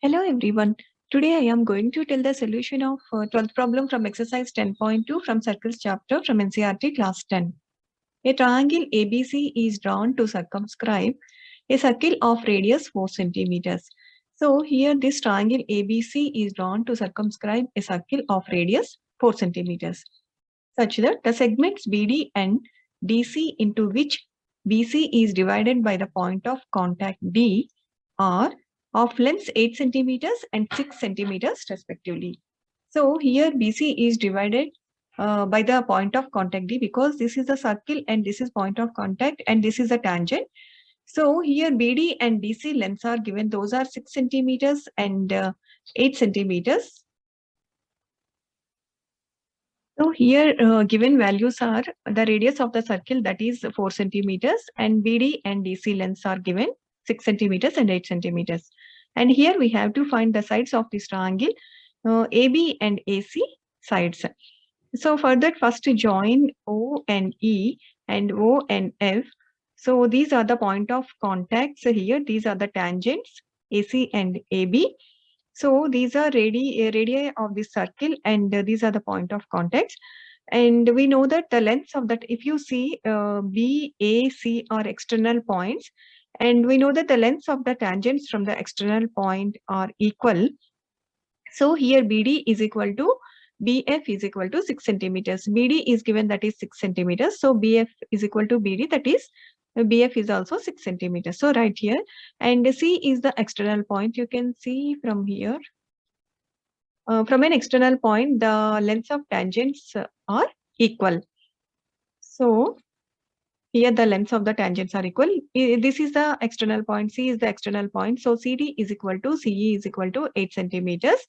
Hello everyone. Today I am going to tell the solution of 12th problem from exercise 10.2 from circles chapter from NCERT class 10. A triangle ABC is drawn to circumscribe a circle of radius 4 centimeters. So here this triangle ABC is drawn to circumscribe a circle of radius 4 centimeters such that the segments BD and DC into which BC is divided by the point of contact D are of lengths 8 centimeters and 6 centimeters respectively. So here BC is divided by the point of contact D because this is a circle and this is point of contact and this is a tangent. So here BD and DC lengths are given. Those are 6 centimeters and 8 centimeters. So here given values are the radius of the circle, that is 4 centimeters, and BD and DC lengths are given 6 centimeters and 8 centimeters. And here we have to find the sides of this triangle, AB and AC sides. So for that, first join O and E and O and F. So these are the point of contacts here. These are the tangents, AC and AB. So these are radii of this circle, and these are the point of contacts. And we know that the lengths of that, if you see B, A, C are external points, and we know that the lengths of the tangents from the external point are equal. So here BD is equal to BF is equal to 6 centimeters. BD is given, that is 6 centimeters. So BF is equal to BD, that is BF is also 6 centimeters. So right here, and C is the external point. You can see from here. From an external point, the lengths of tangents are equal. So here the lengths of the tangents are equal. This is the external point. C is the external point. So CD is equal to CE is equal to 8 centimeters.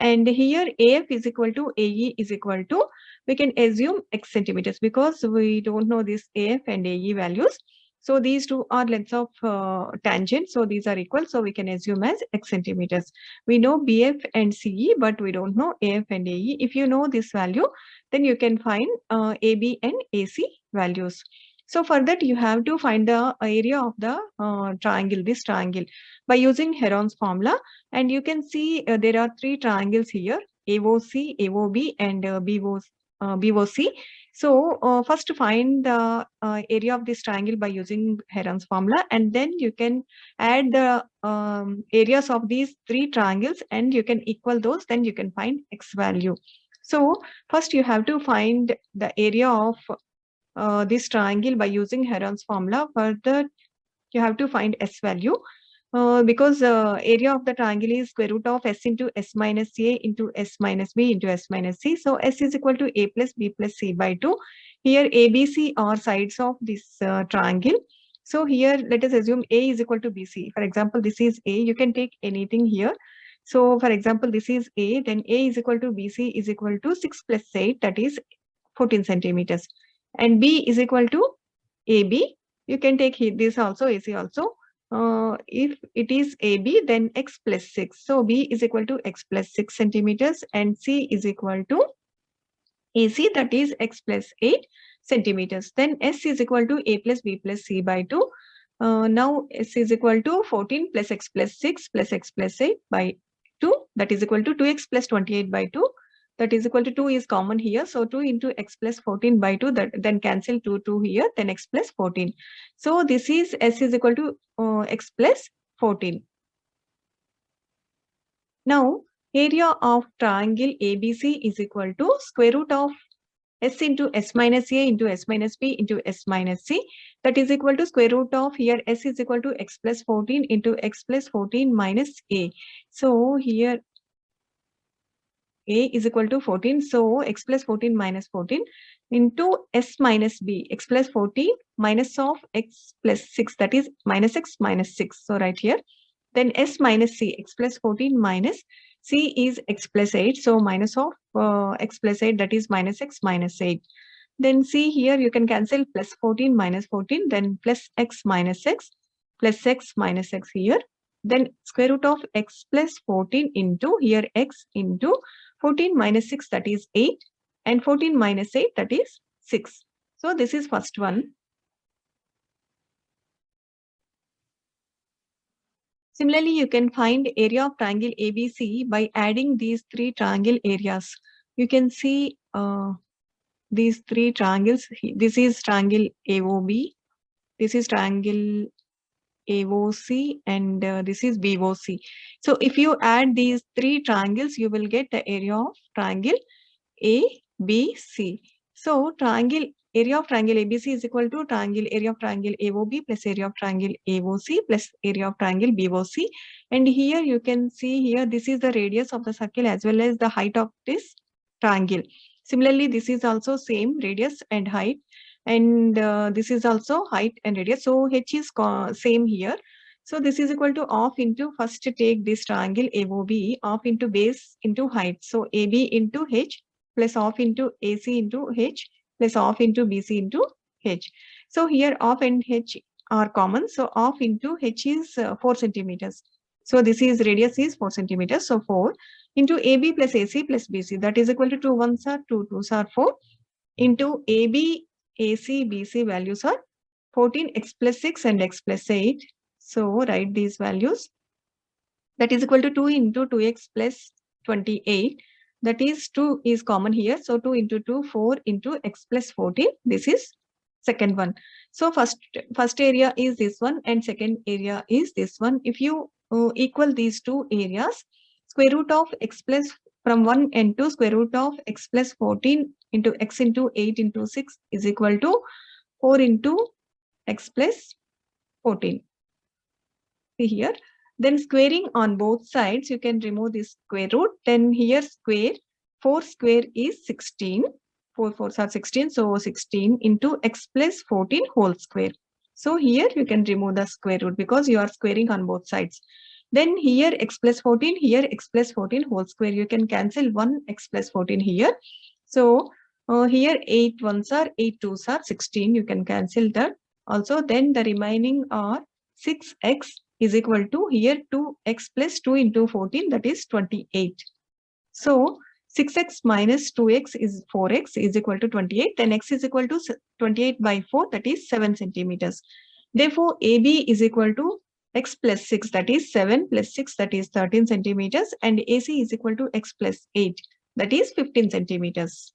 And here AF is equal to AE is equal to, we can assume X centimeters because we don't know this AF and AE values. So these two are lengths of tangent. So these are equal. So we can assume as X centimeters. We know BF and CE, but we don't know AF and AE. If you know this value, then you can find AB and AC values. So for that, you have to find the area of the triangle, this triangle, by using Heron's formula. And you can see there are three triangles here, AOC, AOB, and BOC. So first find the area of this triangle by using Heron's formula, and then you can add the areas of these three triangles and you can equal those, then you can find X value. So first you have to find the area of this triangle by using Heron's formula. Further, you have to find S value. Because area of the triangle is square root of S into S minus A into S minus B into S minus C. So S is equal to A plus B plus C by 2. Here ABC are sides of this triangle. So here let us assume A is equal to BC. For example, this is A. You can take anything here. So for example, this is A. Then A is equal to BC is equal to 6 plus 8, that is 14 centimeters. And B is equal to AB. You can take this also, AC also. If it is AB, then X plus 6. So B is equal to X plus 6 centimeters and C is equal to AC, that is X plus 8 centimeters. Then S is equal to A plus B plus C by 2. Now S is equal to 14 plus X plus 6 plus X plus 8 by 2. That is equal to 2X plus 28 by 2. That is equal to 2 is common here. So 2 into X plus 14 by 2, that then cancel 2 here, then X plus 14. So this is S is equal to X plus 14. Now area of triangle ABC is equal to square root of S into S minus A into S minus B into S minus C. That is equal to square root of, here S is equal to X plus 14 into X plus 14 minus A. So here A is equal to 14. So X plus 14 minus 14 into S minus B, X plus 14 minus of X plus 6, that is minus X minus 6. So right here, then S minus C, X plus 14 minus C is X plus 8. So minus of X plus 8, that is minus X minus 8. Then C here, you can cancel plus 14 minus 14, then plus X minus X plus X minus X here. Then square root of X plus 14 into here X into 14 minus 6, that is 8, and 14 minus 8, that is 6. So this is first one. Similarly, you can find area of triangle ABC by adding these three triangle areas. You can see these three triangles. This is triangle AOB, this is triangle AOC, and this is BOC. So if you add these three triangles, you will get the area of triangle ABC. So area of triangle ABC is equal to area of triangle AOB plus area of triangle AOC plus area of triangle BOC. And here you can see here, this is the radius of the circle as well as the height of this triangle. Similarly, this is also same radius and height, and this is also height and radius. So H is same here. So this is equal to half into, first take this triangle AOB, half into base into height. So AB into H plus half into AC into H plus half into BC into H. So here half and H are common. So half into H is 4 centimeters. So this is radius is 4 centimeters. So 4 into AB plus AC plus BC, that is equal to 2 1s are 2 2s are 4 into AB, AC, BC values are 14, x plus 6 and x plus 8. So write these values. That is equal to 2 into 2x plus 28. That is 2 is common here. So 2 into 2, 4 into x plus 14. This is second one. So first area is this one and second area is this one. If you equal these two areas, square root of x plus from 1 and 2, square root of x plus 14 into x into 8 into 6 is equal to 4 into x plus 14. See here. Then squaring on both sides, you can remove this square root. Then here square, 4 square is 16. 4 4s are 16. So 16 into x plus 14 whole square. So here you can remove the square root because you are squaring on both sides. Then here x plus 14, here x plus 14 whole square. You can cancel 1 x plus 14 here. So here 8 1s are 8 2s are 16. You can cancel that. Also then the remaining are 6x is equal to here 2x plus 2 into 14, that is 28. So 6x minus 2x is 4x is equal to 28. Then x is equal to 28 by 4, that is 7 centimeters. Therefore, AB is equal to x plus 6, that is 7 plus 6, that is 13 centimeters. And AC is equal to x plus 8, that is 15 centimeters.